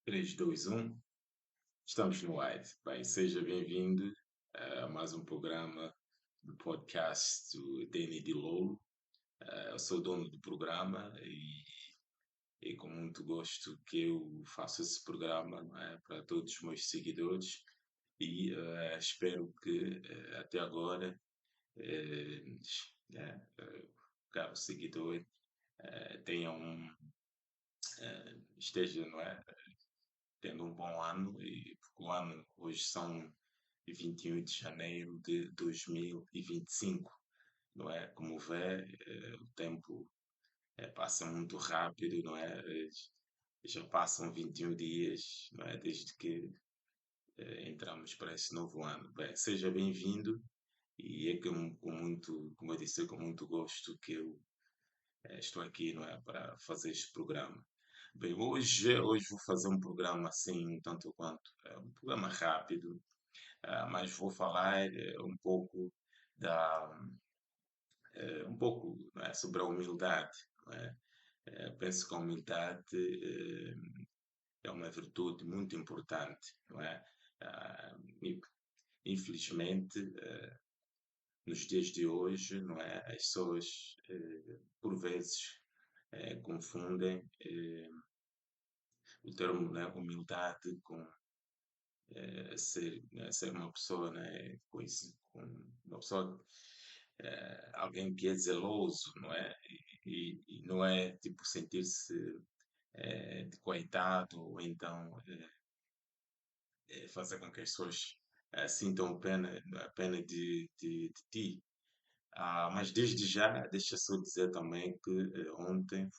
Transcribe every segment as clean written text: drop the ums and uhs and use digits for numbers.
3, 2, 1. Estamos no ar. Bem, seja bem-vindo a mais um programa do podcast do DND Lolo. Eu sou o dono do programa e com muito gosto que eu faço esse programa, não é, para todos os meus seguidores e espero que até agora, eh, caro seguidor, tenham, esteja, não é, tendo um bom ano, e porque o ano hoje são 21 de janeiro de 2025, não é? Como vê, o tempo passa muito rápido, não é? Já passam 21 dias, não é? Desde que entramos para esse novo ano. Bem, seja bem-vindo e é com muito, como eu disse, com muito gosto que eu estou aqui, não é? Para fazer este programa. Bem, hoje vou fazer um programa assim, tanto quanto, um programa rápido, mas vou falar um pouco da, um pouco, não é, sobre a humildade, não é? Penso que a humildade é uma virtude muito importante, não é? E, infelizmente, nos dias de hoje, não é? As pessoas, por vezes, confundem o termo, né, humildade com ser uma pessoa, né, com uma pessoa, alguém que é zeloso, não é? E não é tipo sentir-se de coitado ou então fazer com que as pessoas sintam pena, a pena de ti. Mas desde já, deixa só dizer também que ontem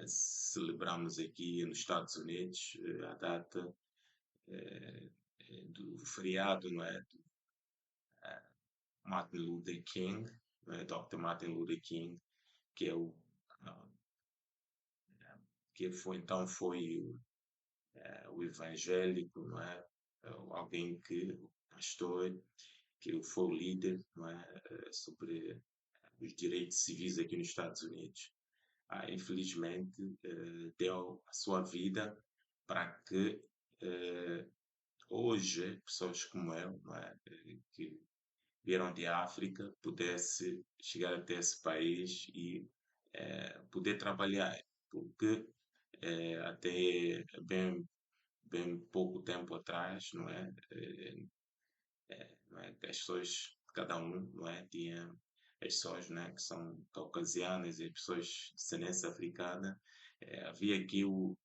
celebramos aqui nos Estados Unidos a data do feriado, não é? Martin Luther King, né, Dr. Martin Luther King, que é ah, que foi então foi o evangélico, não é? Alguém que o pastor que foi o líder, não é? Sobre os direitos civis aqui nos Estados Unidos. Infelizmente deu a sua vida para que hoje pessoas como eu, não é? Que vieram de África pudesse chegar até esse país e poder trabalhar, porque até bem pouco tempo atrás, não é? Não é? Que as pessoas, cada um, não é? Tinha as pessoas, né, que são caucasianas e pessoas de descendência africana, havia aqui o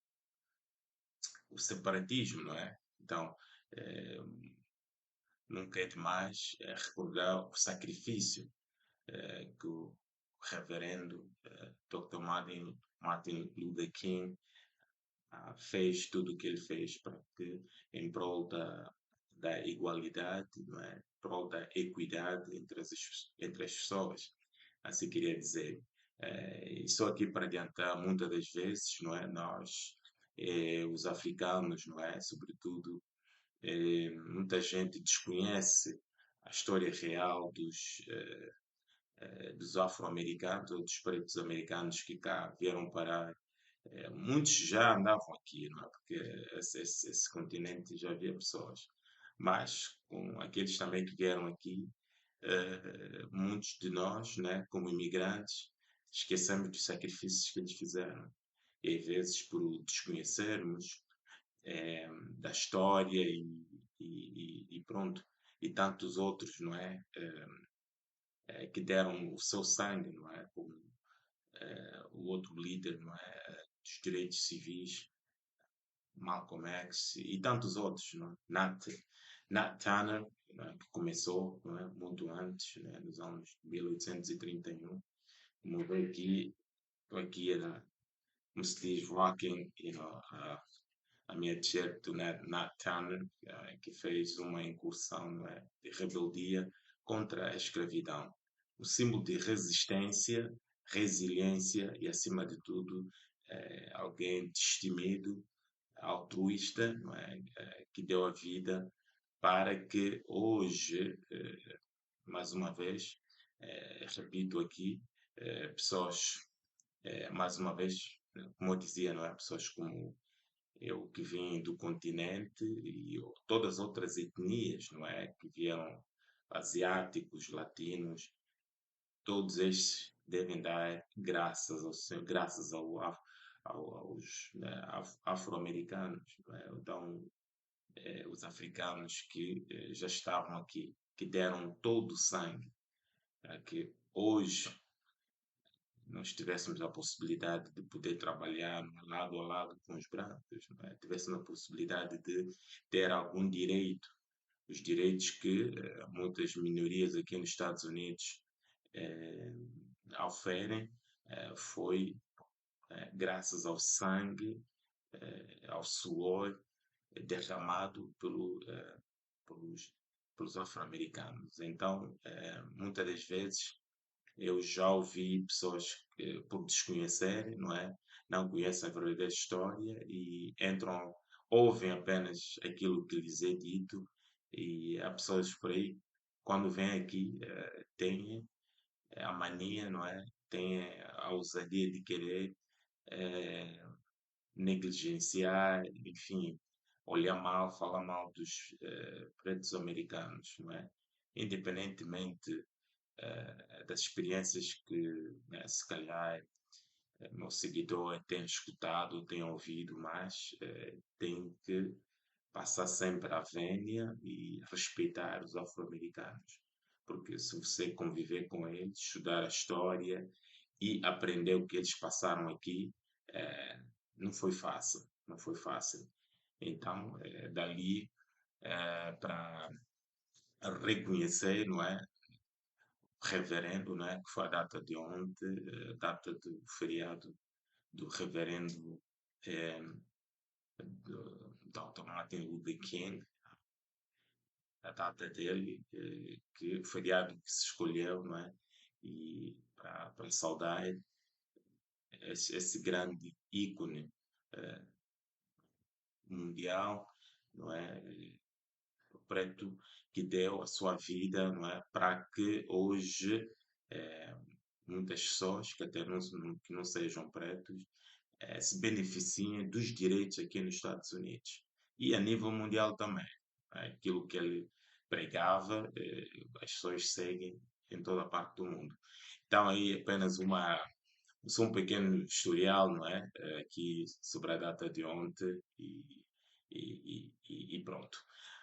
separatismo, não é? Então, eh, nunca é demais recordar o sacrifício que o reverendo Dr. Martin Luther King fez tudo o que ele fez para que, em prol da igualdade, não é? Em prol da equidade entre as pessoas. Assim queria dizer. E só aqui para adiantar, muitas das vezes, não é? Nós, os africanos, não é? Sobretudo, muita gente desconhece a história real dos afro-americanos ou dos pretos americanos que cá vieram parar. Muitos já andavam aqui, não é? Porque esse continente já havia pessoas. Mas com aqueles também que vieram aqui, muitos de nós, né, como imigrantes, esquecemos dos sacrifícios que eles fizeram. E às vezes por desconhecermos da história e pronto, e tantos outros, não é? Que deram o seu sangue, não é? Como o outro líder, não é? Dos direitos civis, Malcolm X e tantos outros, não é? Nat Turner, não é? Que começou, não é? Muito antes, né? Nos anos 1831, morreu aqui, estou aqui era, como se diz, rocking, a minha t-shirt do Nat Turner, que fez uma incursão, não é? De rebeldia contra a escravidão. O símbolo de resistência, resiliência e, acima de tudo, alguém destemido, altruísta, não é? Que deu a vida para que hoje, mais uma vez, repito aqui, pessoas, mais uma vez, como eu dizia, não é? Pessoas como eu que vim do continente e todas as outras etnias, não é? Que vieram asiáticos, latinos, todos estes devem dar graças ao Senhor, graças aos né, afro-americanos, não é? Então, os africanos que já estavam aqui, que deram todo o sangue, para que hoje nós tivéssemos a possibilidade de poder trabalhar lado a lado com os brancos, não é? Tivéssemos a possibilidade de ter algum direito, os direitos que muitas minorias aqui nos Estados Unidos eh, oferem, foi graças ao sangue, ao suor derramado pelos, pelos afro-americanos. Então, muitas das vezes eu já ouvi pessoas que, por desconhecerem, não é? Não conhecem a verdadeira história e entram, ouvem apenas aquilo que lhes é dito e há pessoas por aí, quando vêm aqui, têm a mania, não é? Têm a ousadia de querer eh, negligenciar, enfim, olhar mal, falar mal dos pretos americanos, não é? Independentemente das experiências que, né, se calhar, meu seguidor tem escutado, tem ouvido, mas tem que passar sempre a vénia e respeitar os afro-americanos. Porque se você conviver com eles, estudar a história e aprender o que eles passaram aqui, eh, não foi fácil, não foi fácil. Então, dali para reconhecer, não é? Reverendo, né, que foi a data de ontem, data do feriado do reverendo eh, Dr. Martin Luther King, a data dele, que o feriado que se escolheu, não é? E para saudar esse grande ícone eh, mundial, não é? O preto que deu a sua vida, não é? Para que hoje eh, muitas pessoas que até que não sejam pretos se beneficiem dos direitos aqui nos Estados Unidos e a nível mundial também. Aquilo que ele pregava, as pessoas seguem em toda a parte do mundo. Então aí apenas só um pequeno historial, não é? Aqui sobre a data de ontem e pronto.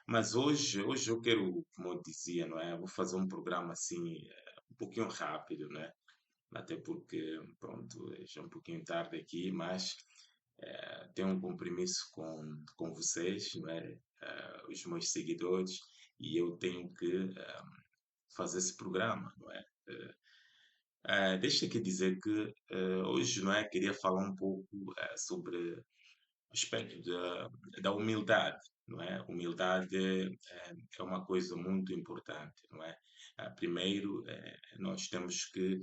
Mas hoje eu quero, como eu dizia, não é? Vou fazer um programa assim, um pouquinho rápido, não é? Até porque, pronto, já é um pouquinho tarde aqui, mas tenho um compromisso com vocês, não é? Os meus seguidores, e eu tenho que fazer esse programa, não é? Deixa aqui dizer que hoje, não é? Queria falar um pouco sobre o aspecto da humildade, não é? Humildade é uma coisa muito importante, não é? Primeiro, nós temos que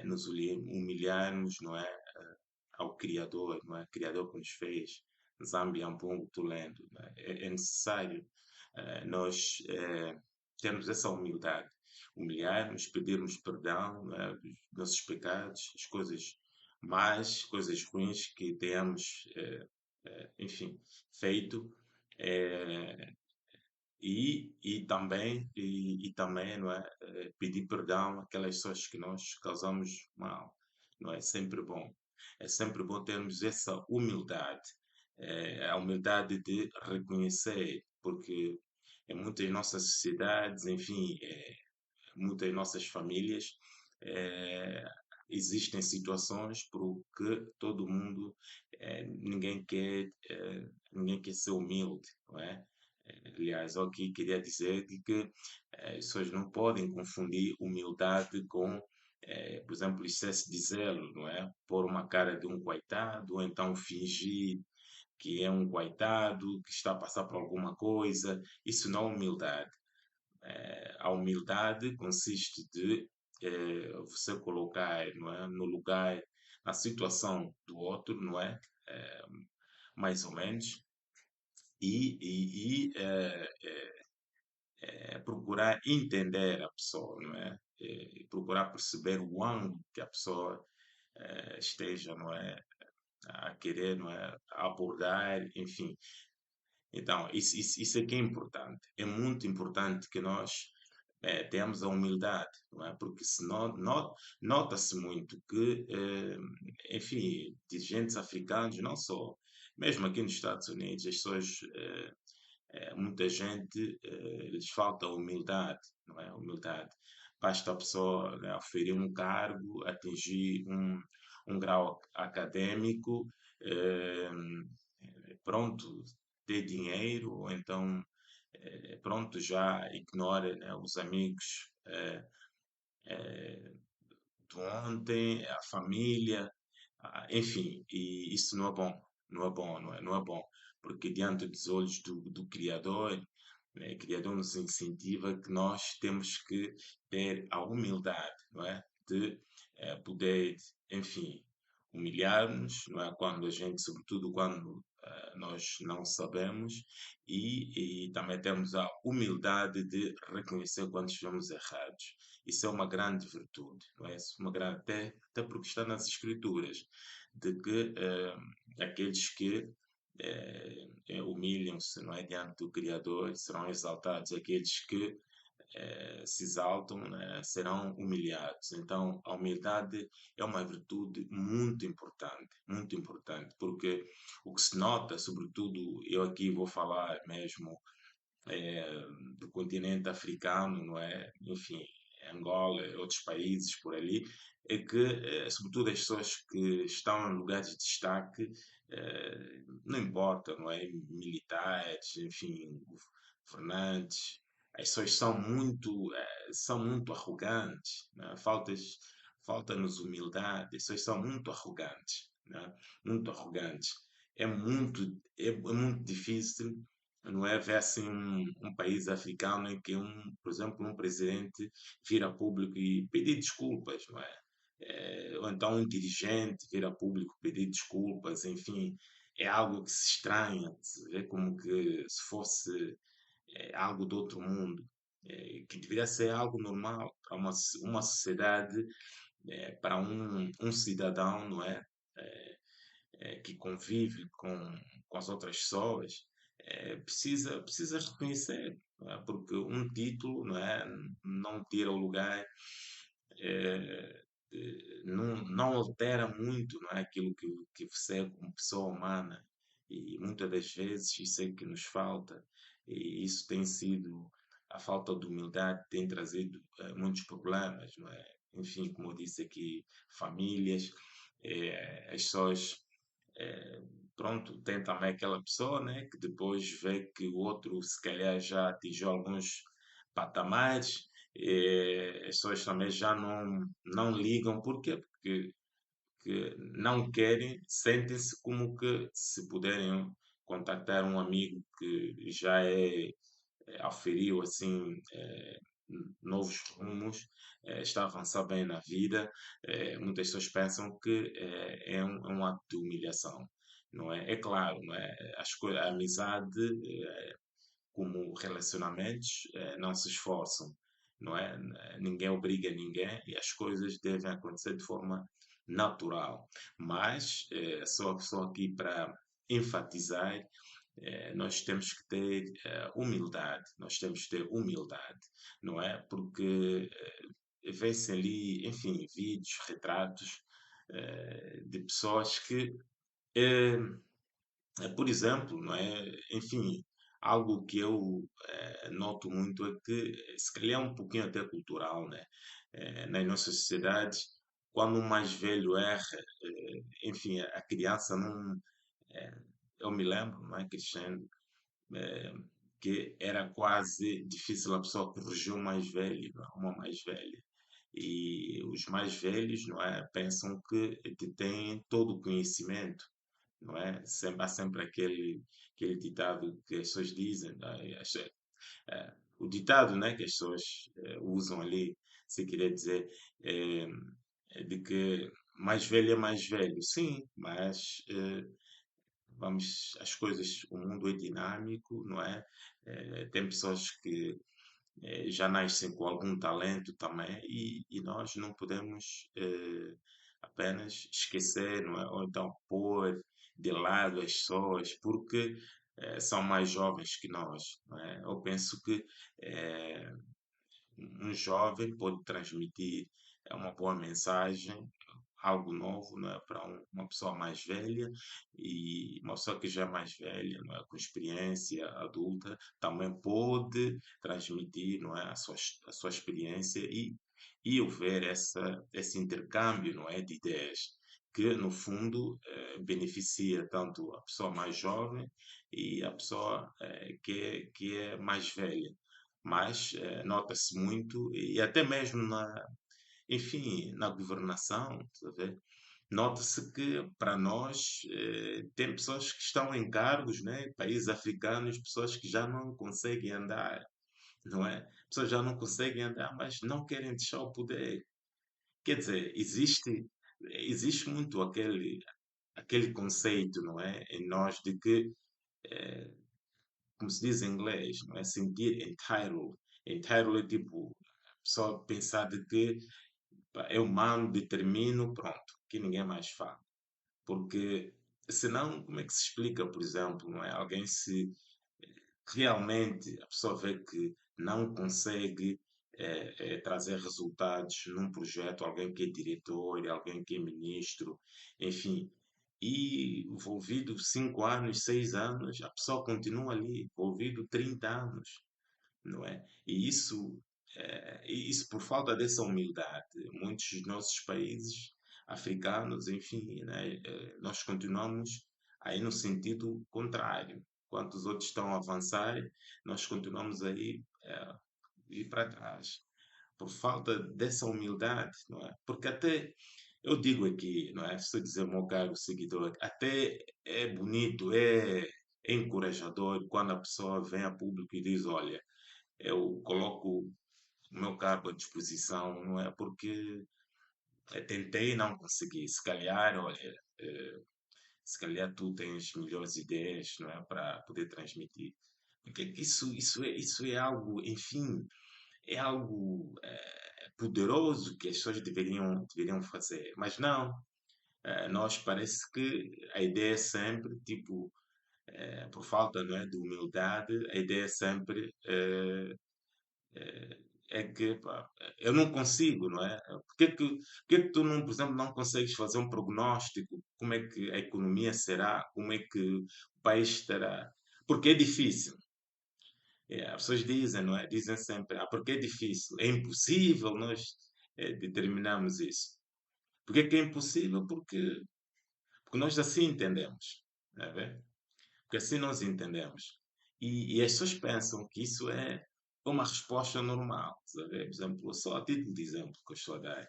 nos humilharmos, não é? Ao Criador, não é? Criador que nos fez, Zambi Ampungu Tulendo, não é? É necessário nós termos essa humildade, humilharmos, pedirmos perdão, não é? Dos nossos pecados, as coisas más, coisas ruins que tenhamos, enfim, feito. eh, e também, não é? Pedir perdão àquelas pessoas que nós causamos mal, não é sempre bom. É sempre bom termos essa humildade, a humildade de reconhecer, porque em muitas nossas sociedades, enfim, muitas nossas famílias, eh, existem situações por que todo mundo, ninguém quer ser humilde, não é? Aliás, eu aqui queria dizer de que as pessoas não podem confundir humildade com, por exemplo, excesso de zelo, não é? Pôr uma cara de um coitado, ou então fingir que é um coitado, que está a passar por alguma coisa. Isso não é humildade. A humildade consiste de você colocar, não é, no lugar, na situação do outro, não é? Eh, Mais ou menos, e procurar entender a pessoa, não é? E procurar perceber o ângulo que a pessoa esteja, não é? a querer, não é, abordar, enfim. Então, isso é que é importante. É muito importante que nós tenhamos a humildade, não é? Porque senão nota-se muito que, enfim, dirigentes africanos, não só, mesmo aqui nos Estados Unidos, as pessoas, muita gente, lhes falta humildade, não é? Humildade. Basta a pessoa, né, oferir um cargo, atingir um grau acadêmico, eh, pronto, ter dinheiro, ou então, pronto, já ignora, né, os amigos de ontem, a família, enfim, e isso não é bom, não é bom, não é bom, porque diante dos olhos do Criador, né, o Criador nos incentiva que nós temos que ter a humildade, não é? De poder, enfim, humilhar-nos, não é? Quando a gente, sobretudo quando nós não sabemos, e também temos a humildade de reconhecer quando estamos errados. Isso é uma grande virtude, não é? Isso é uma grande, até porque está nas Escrituras, de que aqueles que humilham-se, não é, diante do Criador serão exaltados, aqueles que se exaltam, né, serão humilhados. Então, a humildade é uma virtude muito importante, porque o que se nota, sobretudo, eu aqui vou falar mesmo eh, do continente africano, não é? Enfim, Angola, outros países por ali, é que, sobretudo as pessoas que estão em lugares de destaque, não importa, não é? Militares, enfim, governantes, as pessoas são muito arrogantes, né? Falta-nos humildade, as pessoas são muito arrogantes, né? Muito arrogantes. É muito difícil, não é, ver assim um país africano em que por exemplo, um presidente vira público e pedir desculpas, não é? Ou então um dirigente vira público pedir desculpas, enfim, é algo que se estranha, se vê como que se fosse algo do outro mundo, que deveria ser algo normal para uma sociedade, para um cidadão, não é? Que convive com as outras pessoas, precisa reconhecer, não é? Porque um título, não é, não tira o lugar, não altera muito, não é, aquilo que você é como pessoa humana, e muitas das vezes isso é que nos falta, e isso tem sido, a falta de humildade tem trazido muitos problemas, não é? Enfim, como eu disse aqui, famílias, as pessoas eh, pronto, tem também aquela pessoa, né, que depois vê que o outro se calhar já atingiu alguns patamares, as pessoas também já não ligam, por quê? Porque que não querem, sentem-se como que se puderem contactar um amigo que já auferiu assim novos rumos, está a avançar bem na vida, muitas pessoas pensam que é um ato de humilhação, não é? É claro, não é? A amizade, como relacionamentos, não se esforçam, não é? Ninguém obriga ninguém e as coisas devem acontecer de forma natural. Mas, só aqui para enfatizar, nós temos que ter humildade, nós temos que ter humildade, não é? Porque vê-se ali, enfim, vídeos, retratos de pessoas que eh, por exemplo, não é? Enfim, algo que eu noto muito é que, se calhar é um pouquinho até cultural, né? Nas nossas sociedades, quando o mais velho erra, enfim, a criança não. eh, eu me lembro, não é, Cristiano, eh, que era quase difícil a pessoa corrigir o mais velho, não é? Uma mais velha. E os mais velhos, não é, pensam que têm todo o conhecimento, não é? Há sempre aquele ditado que as pessoas dizem, não é? O ditado, né, que as pessoas usam ali, se querer dizer, é, é de que mais velho é mais velho. Sim, mas as coisas, o mundo é dinâmico, não é? Tem pessoas que já nascem com algum talento também e nós não podemos apenas esquecer, não é? Ou então pôr de lado as pessoas porque são mais jovens que nós, não é? Eu penso que eh, um jovem pode transmitir uma boa mensagem, algo novo, não é? Para uma pessoa mais velha e uma pessoa que já é mais velha, não é? Com experiência adulta, também pode transmitir, não é? A sua experiência e eu ver esse intercâmbio, não é? De ideias que, no fundo, beneficia tanto a pessoa mais jovem e a pessoa que é mais velha, mas nota-se muito, e até mesmo enfim, na governação, tá a ver? Nota-se que para nós tem pessoas que estão em cargos, né? Países africanos, pessoas que já não conseguem andar, não é? Pessoas já não conseguem andar, mas não querem deixar o poder. Quer dizer, existe muito aquele conceito, não é? Em nós de que eh, como se diz em inglês, não é? Sentir entitled. Entitled é tipo, só pensar de que pá, eu mando, determino, pronto, que ninguém mais fala. Porque senão, como é que se explica, por exemplo, não é? Alguém se realmente a pessoa vê que não consegue trazer resultados num projeto, alguém que é diretor, alguém que é ministro, enfim, e envolvido 5 anos, 6 anos, a pessoa continua ali, envolvido 30 anos, não é? E isso por falta dessa humildade. Muitos dos nossos países africanos, enfim, né, nós continuamos aí no sentido contrário. Enquanto os outros estão a avançar, nós continuamos aí ir para trás. Por falta dessa humildade, não é? Porque até, eu digo aqui, não é? Se eu dizer, meu caro seguidor, até é bonito, é encorajador quando a pessoa vem a público e diz, olha, eu coloco o meu cargo à disposição, não é? Porque tentei e não consegui. Se calhar, olha, eh, se calhar tu tens melhores ideias, não é? Para poder transmitir. Porque isso é algo, enfim, é algo poderoso que as pessoas deveriam fazer. Mas não, nós parece que a ideia é sempre, tipo, por falta, não é, de humildade, a ideia é sempre é que pá, eu não consigo, não é? Por que tu, não, por exemplo, não consegues fazer um prognóstico? Como é que a economia será? Como é que o país estará? Porque é difícil. As pessoas dizem, não é? Dizem sempre, porque é difícil, é impossível nós determinarmos isso. Por que é impossível? Porque nós assim entendemos, não é? Ver? Porque assim nós entendemos. E as pessoas pensam que isso é uma resposta normal, sabe? Por exemplo, só a título de exemplo que eu estou a dar.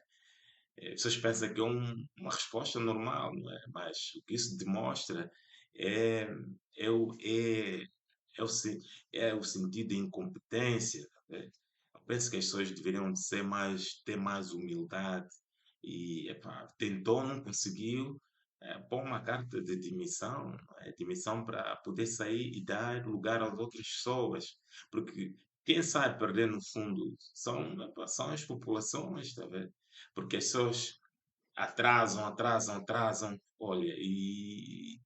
As pessoas pensam que é uma resposta normal, não é? Mas o que isso demonstra é, é, o, é, é, o, sen- é o sentido de incompetência. Tá. Eu penso que as pessoas deveriam ter mais humildade e epá, tentou, não conseguiu, pôr uma carta de demissão, demissão para poder sair e dar lugar às outras pessoas, porque quem sai perder no fundo epá, são as populações, tá vendo? Porque as pessoas atrasam, olha, e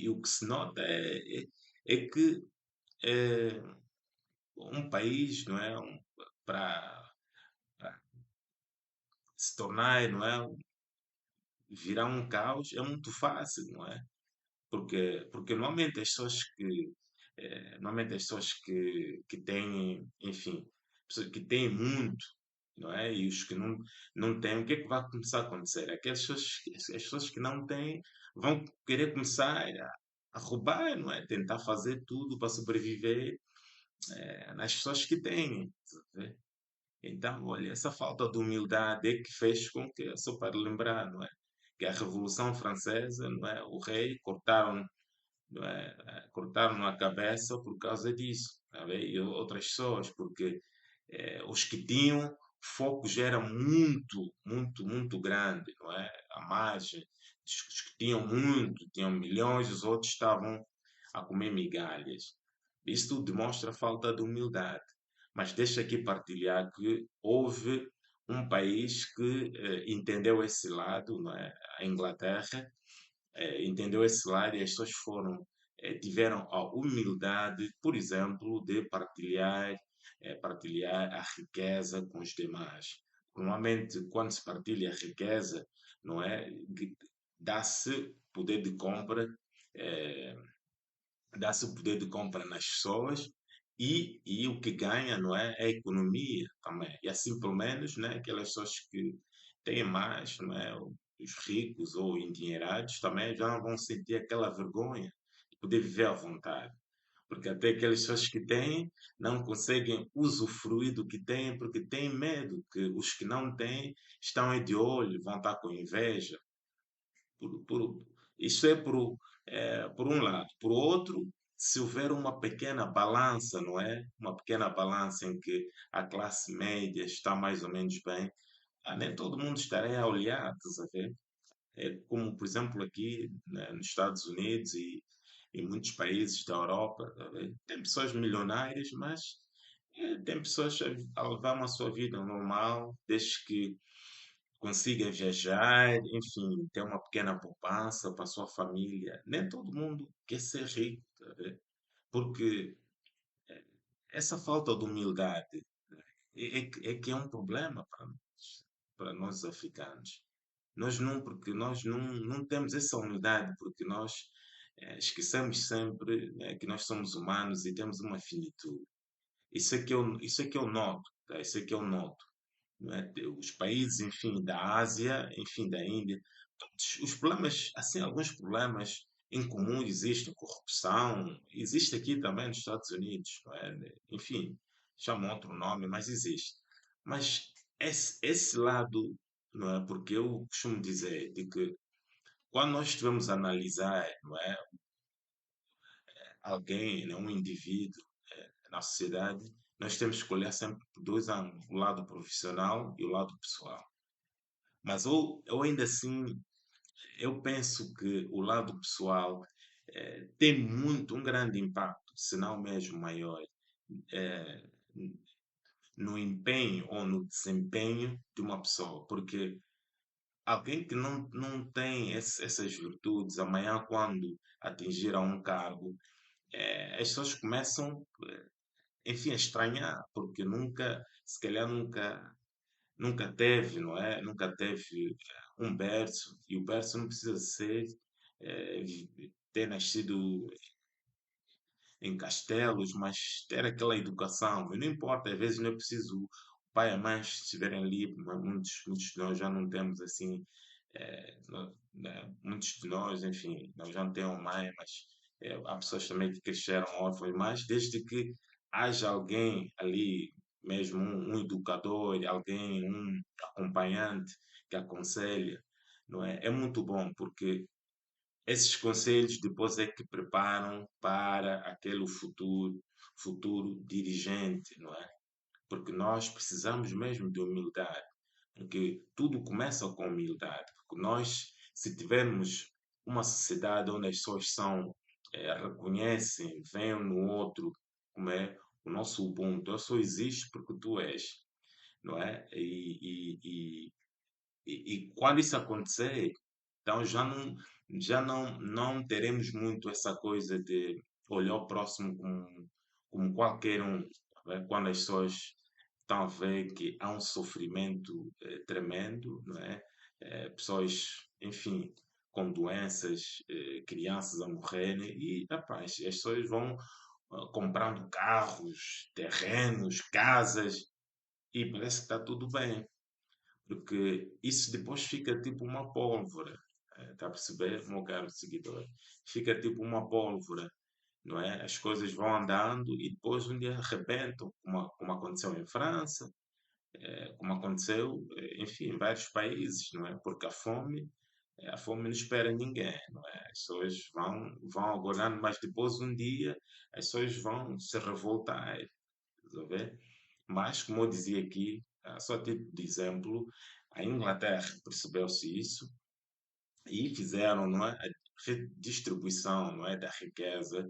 o que se nota é que é, um país, não é, para se tornar, não é, virar um caos é muito fácil, não é? Porque normalmente as pessoas normalmente as pessoas que têm, enfim, pessoas que têm muito, não é? E os que não têm, o que é que vai começar a acontecer? As pessoas que não têm vão querer começar a roubar, não é? Tentar fazer tudo para sobreviver, nas pessoas que têm. Tá. Então, olha, essa falta de humildade é que fez com que, só para lembrar, não é? Que a Revolução Francesa, não é? O rei cortaram, não é? Cortaram a cabeça por causa disso, tá bem? E outras pessoas, porque os que tinham foco já era muito grande, não é? A margem, os que tinham muito, tinham milhões, os outros estavam a comer migalhas. Isso tudo demonstra falta de humildade. Mas deixa aqui partilhar que houve um país que entendeu esse lado, não é? A Inglaterra entendeu esse lado e as pessoas tiveram a humildade, por exemplo, de partilhar a riqueza com os demais. Normalmente, quando se partilha a riqueza, não é? Dá-se poder de compra, eh, dá-se o poder de compra nas pessoas e o que ganha, não é? É a economia também. E assim, pelo menos, né? Aquelas pessoas que têm mais, não é? Os ricos ou endinheirados também já não vão sentir aquela vergonha de poder viver à vontade. Porque até aquelas pessoas que têm não conseguem usufruir do que têm porque têm medo que os que não têm estão aí de olho, vão estar com inveja. Isso é por um lado. Por outro, se houver uma pequena balança, não é? Uma pequena balança em que a classe média está mais ou menos bem, nem todo mundo estará a olhar, estás a ver? É como, por exemplo, aqui né, nos Estados Unidos e em muitos países da Europa, tá a ver? Tem pessoas milionárias, mas tem pessoas a levar uma sua vida normal, desde que consiga viajar, enfim, ter uma pequena poupança para a sua família. Nem todo mundo quer ser rico, tá a ver? Porque essa falta de humildade é que é um problema para nós africanos. Nós não, porque nós não temos essa humildade, porque nós esquecemos sempre que nós somos humanos e temos uma finitude. Isso é que eu noto, tá? Isso é que eu noto, não é? Os países, enfim, da Ásia, enfim, da Índia, todos os problemas, assim, alguns problemas em comum existem, corrupção, existe aqui também nos Estados Unidos, não é? Enfim, chama outro nome, mas existe. Mas esse lado, não é? Porque eu costumo dizer de que quando nós estivermos a analisar, não é? Alguém, né? Um indivíduo na sociedade, nós temos que escolher sempre por dois ângulos, o lado profissional e o lado pessoal. Mas eu ainda assim, eu penso que o lado pessoal tem um grande impacto, se não mesmo maior, eh, no empenho ou no desempenho de uma pessoa. Porque alguém que não tem essas virtudes, amanhã, quando atingir a um cargo, as pessoas começam, enfim, a estranhar, porque se calhar nunca teve, não é? Nunca teve um berço, e o berço não precisa ser ter nascido em castelos, mas ter aquela educação. E não importa, às vezes não é preciso o pai e a mãe estiverem ali, mas muitos de nós já não temos assim, muitos de nós, enfim, nós já não temos mãe, mas há pessoas também que cresceram órfãos, mas desde que haja alguém ali, mesmo um educador, alguém, um acompanhante que aconselha, não é? É muito bom, porque esses conselhos depois é que preparam para aquele futuro dirigente, não é? Porque nós precisamos mesmo de humildade, porque tudo começa com humildade. Porque nós, se tivermos uma sociedade onde as pessoas reconhecem, veem no outro como é o nosso Ubuntu, eu só existo porque tu és, não é? E quando isso acontecer, então já não teremos muito essa coisa de olhar o próximo como qualquer um. Tá vendo? Quando as pessoas estão a ver que há um sofrimento tremendo, não é? Pessoas, enfim, com doenças, crianças a morrerem, e rapaz, as pessoas vão comprando carros, terrenos, casas, e parece que está tudo bem. Porque isso depois fica tipo uma pólvora. Está a perceber, meu caro seguidor? Fica tipo uma pólvora, não é? As coisas vão andando e depois um dia arrebentam, como aconteceu em França, como aconteceu, enfim, em vários países, não é? Porque a fome não espera ninguém, não é? As pessoas vão agorando, mas depois um dia as pessoas vão se revoltar, estás a ver? Mas, como eu dizia aqui, só a título de exemplo, a Inglaterra percebeu-se isso e fizeram, não é, a redistribuição, não é, da riqueza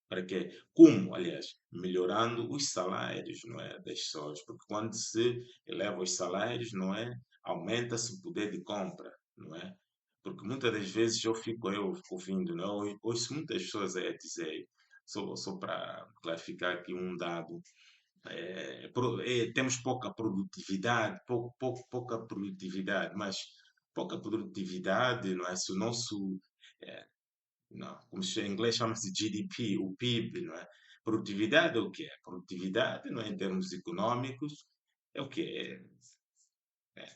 Para quê? Como, aliás, melhorando os salários, não é, das pessoas, porque quando se eleva os salários, não é, aumenta-se o poder de compra, não é? Porque muitas das vezes eu fico ouvindo, não é? Ouço muitas pessoas a dizer, só para clarificar aqui um dado, temos pouca produtividade, pouca produtividade, mas pouca produtividade, não é? Se o nosso, eh, não, em inglês chama-se GDP, o PIB, não é? Produtividade é o quê? Produtividade, não é, em termos econômicos, é o quê?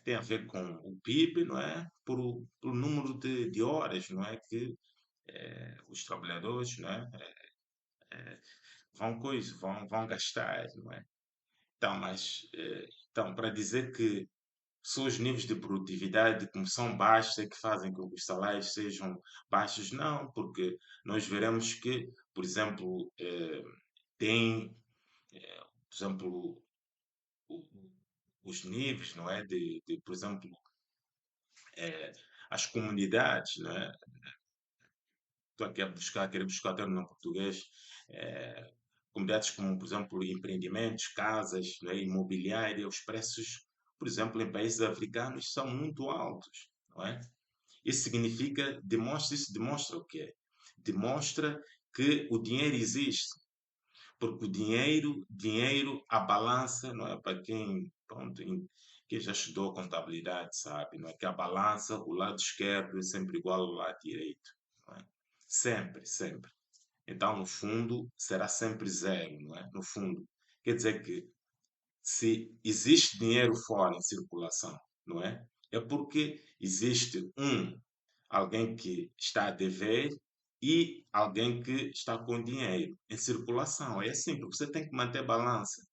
Tem a ver com o PIB, não é? Por número de horas, não é? Que os trabalhadores, não é? Vão gastar, não é? Então, então, para dizer que são os níveis de produtividade como são baixos é que fazem com que os salários sejam baixos, não, porque nós veremos que, por exemplo, tem, por exemplo, o- os níveis, não é, por exemplo, eh, as comunidades, não é? Estou aqui querer buscar termo no português, eh, comunidades como, por exemplo, empreendimentos, casas, não é, imobiliária, os preços, por exemplo, em países africanos são muito altos, não é? Isso demonstra o quê? Demonstra que o dinheiro existe, porque o dinheiro, a balança, não é? Para quem, pronto, quem já estudou contabilidade sabe, não é? Que a balança, o lado esquerdo é sempre igual ao lado direito, não é? Sempre, sempre. Então, no fundo, será sempre zero, não é? No fundo. Quer dizer que se existe dinheiro fora em circulação, não é? É porque existe alguém que está a dever e alguém que está com dinheiro em circulação. É assim, porque você tem que manter balança.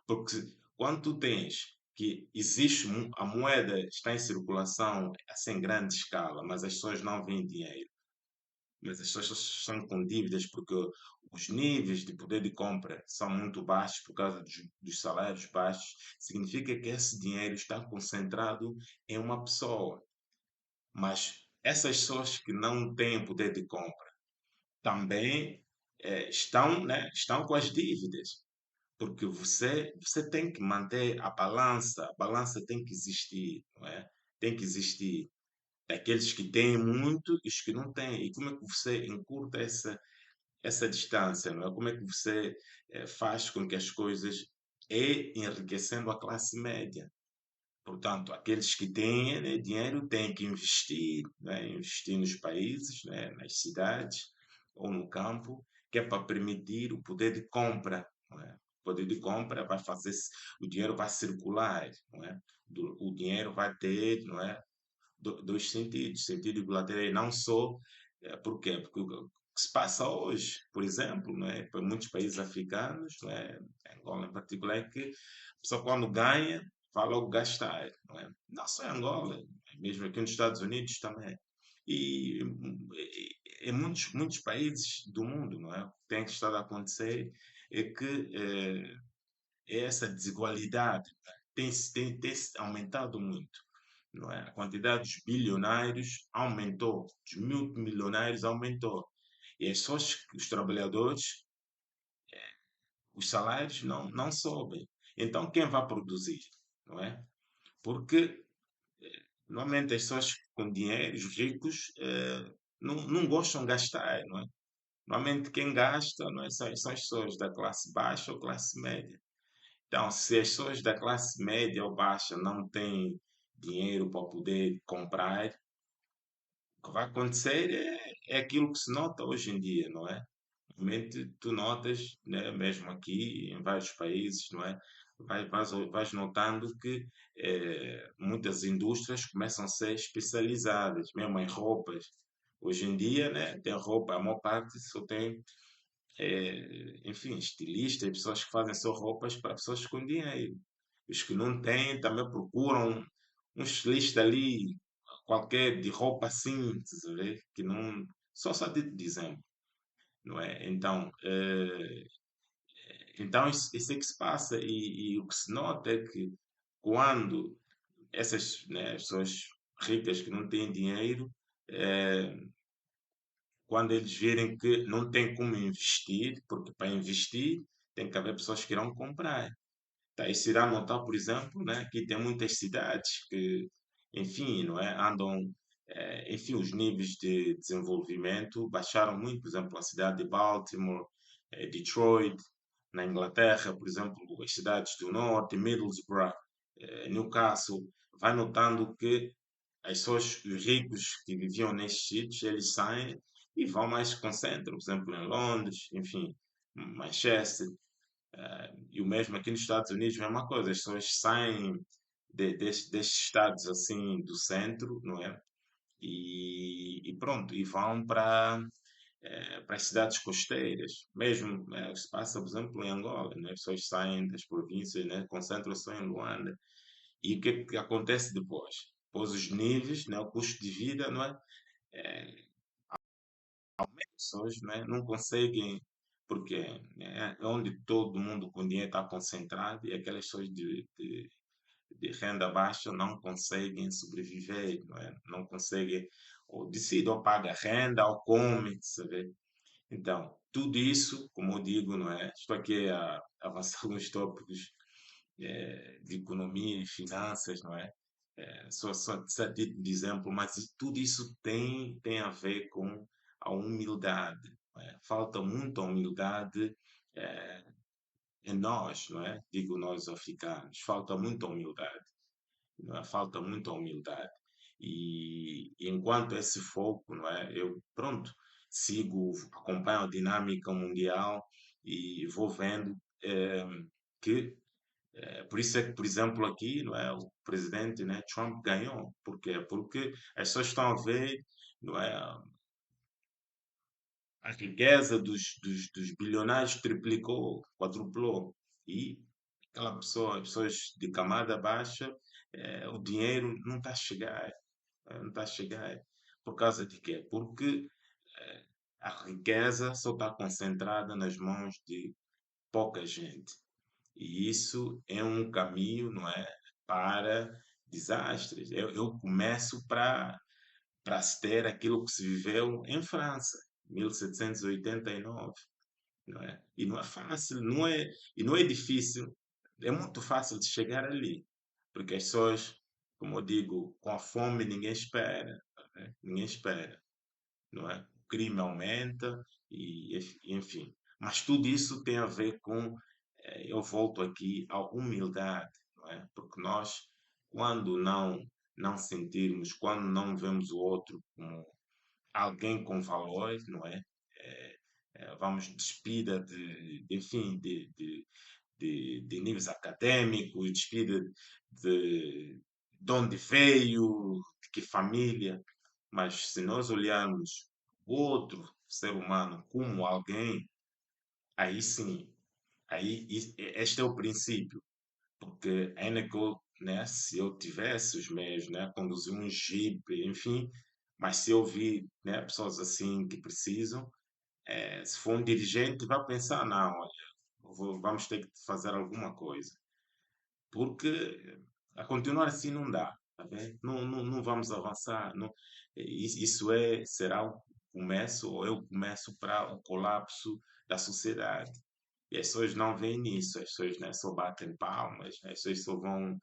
Porque quando tu tens que existe a moeda está em circulação assim, em grande escala, mas as pessoas não veem dinheiro, mas as pessoas estão com dívidas porque os níveis de poder de compra são muito baixos por causa dos salários baixos, significa que esse dinheiro está concentrado em uma pessoa. Mas essas pessoas que não têm poder de compra também estão, né, estão com as dívidas, porque você tem que manter a balança tem que existir, não é? Tem que existir aqueles que têm muito e os que não têm. E como é que você encurta essa distância, não é? Como é que você faz com que as coisas enriquecendo a classe média? Portanto, aqueles que têm, né, dinheiro têm que investir, né, investir nos países, né, nas cidades ou no campo, que é para permitir o poder de compra. Não é? O poder de compra vai fazer, o dinheiro vai circular, não é? O dinheiro vai ter, não é? Dois sentidos, sentido bilateral, não só, por quê? Porque o que se passa hoje, por exemplo, não é? Para muitos países africanos, não é? Angola em particular, é que a pessoa quando ganha, vai logo gastar, não é? Não só em Angola, mesmo aqui nos Estados Unidos também. E em muitos países do mundo, não é? O que tem estado a acontecer é que essa desigualdade, né, tem aumentado muito, não é? A quantidade dos bilionários aumentou, dos multimilionários aumentou. E as pessoas, os trabalhadores, os salários não sobem. Então, quem vai produzir, não é? Porque, normalmente, as pessoas com dinheiro, os ricos, não gostam de gastar, não é? Normalmente, quem gasta, não é? São as pessoas da classe baixa ou classe média. Então, se as pessoas da classe média ou baixa não têm dinheiro para poder comprar, o que vai acontecer é aquilo que se nota hoje em dia, não é? Realmente tu notas, né, mesmo aqui em vários países, não é? Vais notando que muitas indústrias começam a ser especializadas, mesmo em roupas. Hoje em dia, né, tem roupa, a maior parte só tem, enfim, estilistas, pessoas que fazem só roupas para pessoas com dinheiro. Os que não têm também procuram um estilista ali, qualquer de roupa simples, a ver? Que não. Só de exemplo, não é? Então isso é que se passa. E o que se nota é que quando essas, né, pessoas ricas que não têm dinheiro, eh, quando eles virem que não tem como investir, porque para investir tem que haver pessoas que irão comprar. Tá, isso irá notar, por exemplo, né, que tem muitas cidades que, enfim, não é, andam, enfim, os níveis de desenvolvimento baixaram muito. Por exemplo, a cidade de Baltimore, Detroit, na Inglaterra, por exemplo, as cidades do norte, Middlesbrough, Newcastle, vai notando que as pessoas, os ricos que viviam nestes sítios, eles saem e vão mais se concentram, por exemplo, em Londres, enfim, Manchester, e o mesmo aqui nos Estados Unidos, a mesma coisa, as pessoas saem destes estados assim do centro, não é? E pronto, e vão para as cidades costeiras. Mesmo se passa, por exemplo, em Angola, né? As pessoas saem das províncias, né? Concentram-se em Luanda. E o que é que acontece depois? Depois os níveis, né? O custo de vida, não é? Eh, Pessoas, né? Não conseguem, porque é onde todo mundo com dinheiro está concentrado e aquelas pessoas de renda baixa não conseguem sobreviver, não é? Não conseguem, ou decidem, ou paga renda, ou come, sabe? Então, tudo isso, como eu digo, não é? Estou aqui a avançar alguns tópicos de economia e finanças, não é? Só título de exemplo, mas tudo isso tem a ver com a humildade, não é? Falta muita humildade eh, em nós, não é? Digo nós africanos, falta muita humildade, não é? Falta muita humildade. E enquanto esse foco, não é? Eu, pronto, sigo, acompanho a dinâmica mundial e vou vendo que por isso é que, por exemplo, aqui, não é, o presidente, né, Trump ganhou. Por quê? Porque as pessoas estão a ver, não é, a riqueza dos bilionários triplicou, quadruplou. E aquela pessoa, as pessoas de camada baixa, o dinheiro não está a chegar, não está a chegar. Por causa de quê? Porque a riqueza só está concentrada nas mãos de pouca gente. E isso é um caminho, não é, para desastres. Eu começo para se ter aquilo que se viveu em França, 1789, não é? E não é fácil, não é, e não é difícil, é muito fácil de chegar ali, porque as pessoas, como eu digo, com a fome ninguém espera, não é? Ninguém espera, não é? O crime aumenta e, enfim. Mas tudo isso tem a ver com, eu volto aqui à humildade, não é? Porque nós, quando não sentirmos, quando não vemos o outro como alguém com valores, não é? Vamos despida enfim, de níveis acadêmicos, despida de onde veio, de que família. Mas se nós olharmos o outro ser humano como alguém, aí sim, este é o princípio. Porque ainda que eu, né, se eu tivesse os meios, né, conduzir um jeep, enfim, mas se eu vi, né, pessoas assim que precisam, se for um dirigente, vai pensar, não, olha, vamos ter que fazer alguma coisa. Porque a continuar assim não dá, tá bem? Não vamos avançar. Não, isso será o começo, ou é o começo para o colapso da sociedade. E as pessoas não veem nisso, as pessoas, né, só batem palmas, as pessoas só vão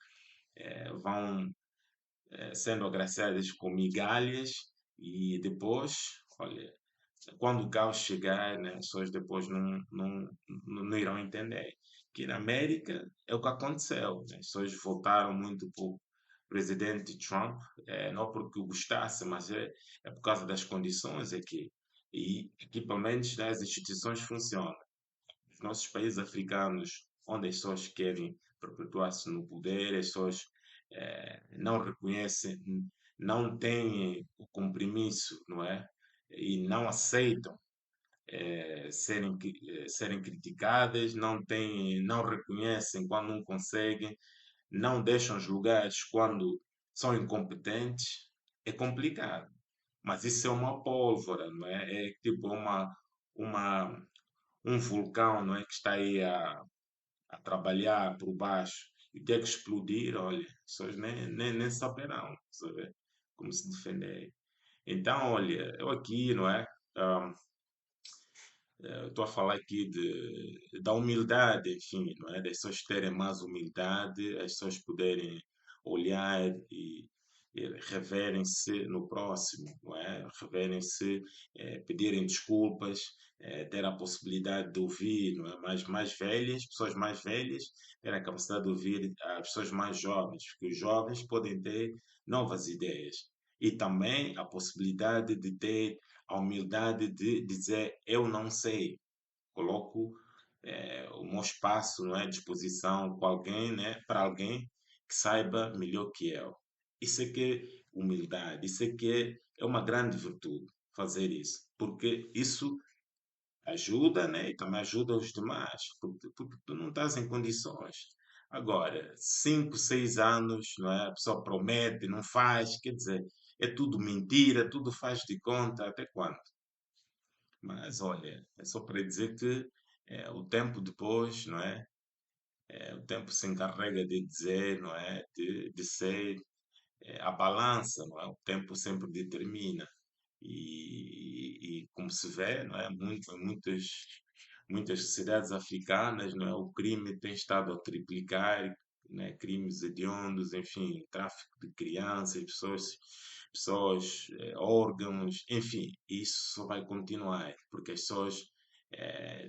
sendo agraciadas com migalhas e depois, olha, quando o caos chegar, né, as pessoas depois não irão entender. Que na América é o que aconteceu. Né? As pessoas votaram muito por presidente Trump, não porque o gostasse, mas é por causa das condições aqui. E aqui, pelo menos, né, as instituições funcionam. Os nossos países africanos, onde as pessoas querem perpetuar-se no poder, as pessoas não reconhecem, não têm o compromisso, não é? E não aceitam serem criticadas, não reconhecem quando não conseguem, não deixam os lugares quando são incompetentes, é complicado. Mas isso é uma pólvora, não é? É tipo uma, um vulcão, não é? Que está aí a trabalhar por baixo e ter que explodir, olha, as pessoas nem saberão, sabe? Como se defender. Então, olha, eu aqui, não é? ah, estou a falar aqui da humildade, enfim, não é? Das pessoas terem mais humildade, as pessoas poderem olhar e reverem-se no próximo, não é? Reverem-se, pedirem desculpas, ter a possibilidade de ouvir, não é? Mais velhas, pessoas mais velhas, ter a capacidade de ouvir as pessoas mais jovens, porque os jovens podem ter novas ideias. E também a possibilidade de ter a humildade de dizer eu não sei, coloco o meu espaço, não é, à disposição com alguém, né, para alguém que saiba melhor que eu. Isso é que é humildade, isso é que é uma grande virtude fazer isso, porque isso ajuda, né, e também ajuda os demais, porque tu não estás em condições. Agora, 5, 6 anos, não é? A pessoa promete, não faz, quer dizer, é tudo mentira, tudo faz de conta, até quando? Mas olha, é só para dizer que o tempo depois, não é? O tempo se encarrega de dizer, não é? De ser a balança, não é? O tempo sempre determina. E como se vê, não é? Em muitas sociedades africanas, não é? O crime tem estado a triplicar, né? Crimes hediondos, enfim, tráfico de crianças, pessoas, órgãos, enfim, isso só vai continuar, porque as pessoas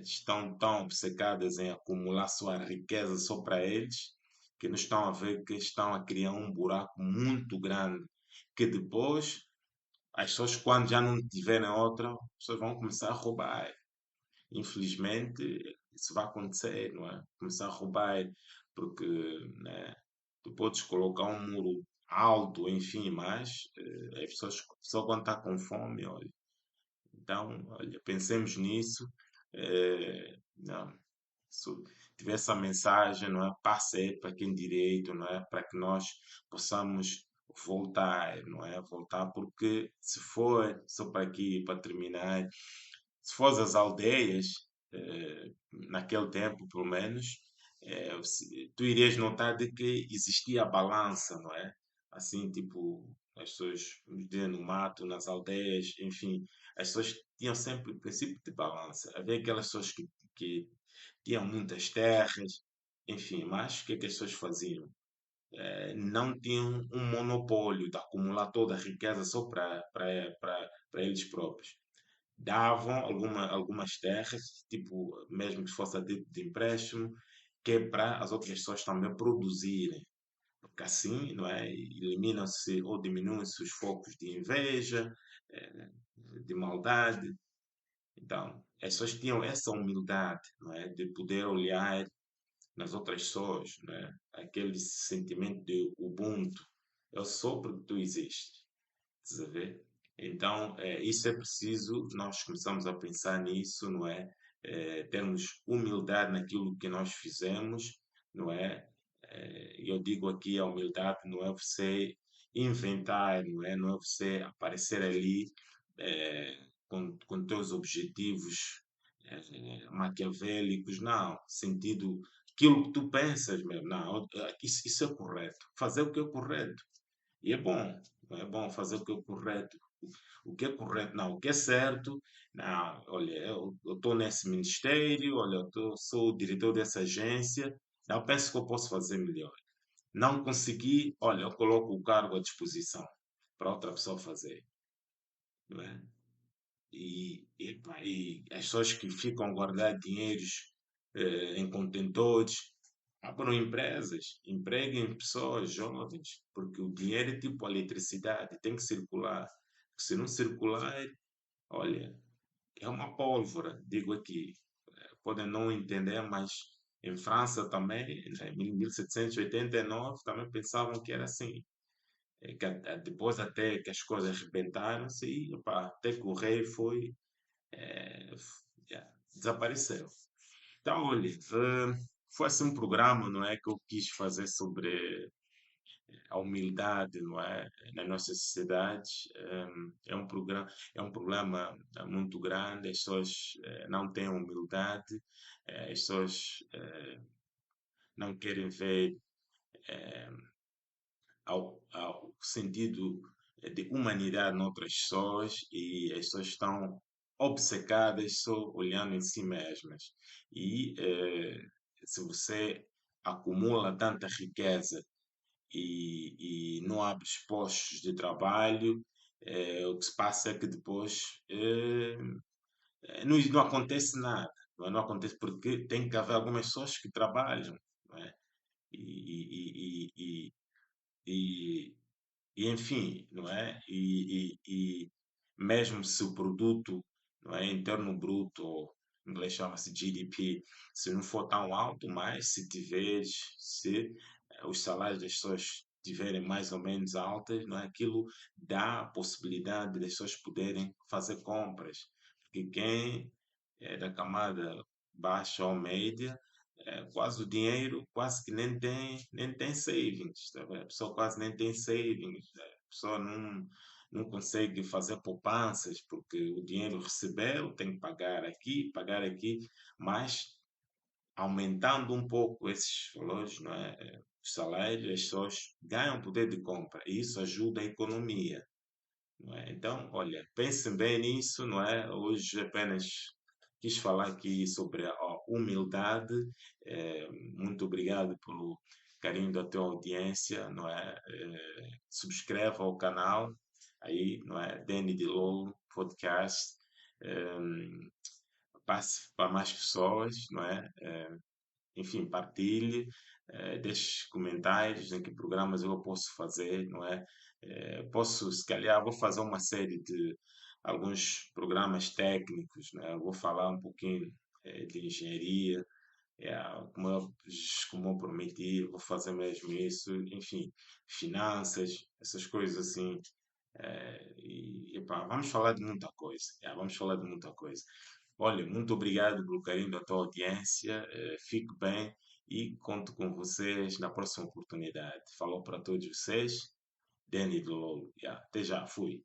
estão tão obcecadas em acumular sua riqueza só para eles, que não estão a ver que estão a criar um buraco muito grande, que depois as pessoas, quando já não tiverem outra, as pessoas vão começar a roubar. Infelizmente, isso vai acontecer, não é? Começar a roubar, porque, né, tu podes colocar um muro alto, enfim, mas as pessoas só quando está com fome, olha. Então, olha, pensemos nisso. Não, se tiver essa mensagem, não é? Passe aí para quem direito, não é? Para que nós possamos voltar, não é? Voltar, porque se for, só para aqui, para terminar, se for às aldeias, naquele tempo, pelo menos, tu irias notar de que existia a balança, não é? Assim, tipo, as pessoas viviam no mato, nas aldeias, enfim, as pessoas tinham sempre o princípio de balança. Havia aquelas pessoas que tinham muitas terras, enfim, mas o que é que as pessoas faziam? Não tinham um monopólio de acumular toda a riqueza só para eles próprios. Davam algumas terras, tipo, mesmo que fosse a título de empréstimo, que é para as outras pessoas também produzirem. Porque assim, não é? Eliminam-se ou diminuem-se os focos de inveja, eh, de maldade. Então, as pessoas tinham essa humildade, não é? De poder olhar nas outras pessoas, né? Aquele sentimento de Ubuntu. Eu sou porque tu existes. Estás a ver? Então, isso é preciso, nós começamos a pensar nisso, não é? Termos humildade naquilo que nós fizemos, não é? Eu digo aqui a humildade não é você inventar, não é? Não é você aparecer ali com teus objetivos maquiavélicos, não. Sentido, aquilo que tu pensas mesmo, não, isso é correto. Fazer o que é correto. E é bom, não é bom fazer o que é correto. O que é correto, não, o que é certo, não, olha, eu estou nesse ministério, olha, sou o diretor dessa agência, eu penso que eu posso fazer melhor. Não consegui, olha, eu coloco o cargo à disposição para outra pessoa fazer, não é? E as pessoas que ficam a guardar dinheiros em contentores, abram empresas, empreguem pessoas jovens, porque o dinheiro é tipo a eletricidade, tem que circular. Se não circular, olha, é uma pólvora, digo aqui. Podem não entender, mas em França também, em 1789, também pensavam que era assim. Depois até que as coisas rebentaram-se e opá, até que o rei foi, já, desapareceu. Então, olha, foi assim um programa, não é, que eu quis fazer sobre a humildade, não é, na nossa sociedade. É um problema muito grande, as pessoas não têm humildade, as pessoas não querem ver ao sentido de humanidade noutras pessoas e as pessoas estão obcecadas só olhando em si mesmas. E se você acumula tanta riqueza e não abre postos de trabalho, o que se passa é que depois não acontece nada. Não acontece porque tem que haver algumas pessoas que trabalham, não é? E, e, e, e, e, enfim, não é? E mesmo se o produto, não é, interno bruto, ou em inglês chama-se GDP, se não for tão alto, mas se tiveres, se os salários das pessoas tiverem mais ou menos altas, não é? Aquilo dá a possibilidade das pessoas poderem fazer compras. Porque quem é da camada baixa ou média, quase o dinheiro quase que nem tem savings, tá vendo? A pessoa quase nem tem savings, a pessoa não consegue fazer poupanças porque o dinheiro recebeu, tem que pagar aqui, mas aumentando um pouco esses valores, não é? Os salários, as pessoas ganham poder de compra e isso ajuda a economia, não é? Então, olha, pensem bem nisso, não é? Hoje apenas quis falar aqui sobre a humildade. Muito obrigado pelo carinho da tua audiência, não é? Subscreva o canal aí, não é? Danny de Lolo Podcast. Eh, Passe para mais pessoas, não é? Enfim, partilhe, deixe comentários em que programas eu posso fazer, não é? Posso, se calhar, vou fazer uma série de alguns programas técnicos, né? Vou falar um pouquinho de engenharia, como eu prometi, vou fazer mesmo isso, enfim, finanças, essas coisas assim. Epá, vamos falar de muita coisa, vamos falar de muita coisa. Olha, muito obrigado pelo carinho da tua audiência. Fique bem e conto com vocês na próxima oportunidade. Falou para todos vocês, Danny do Lolo. Até já, fui.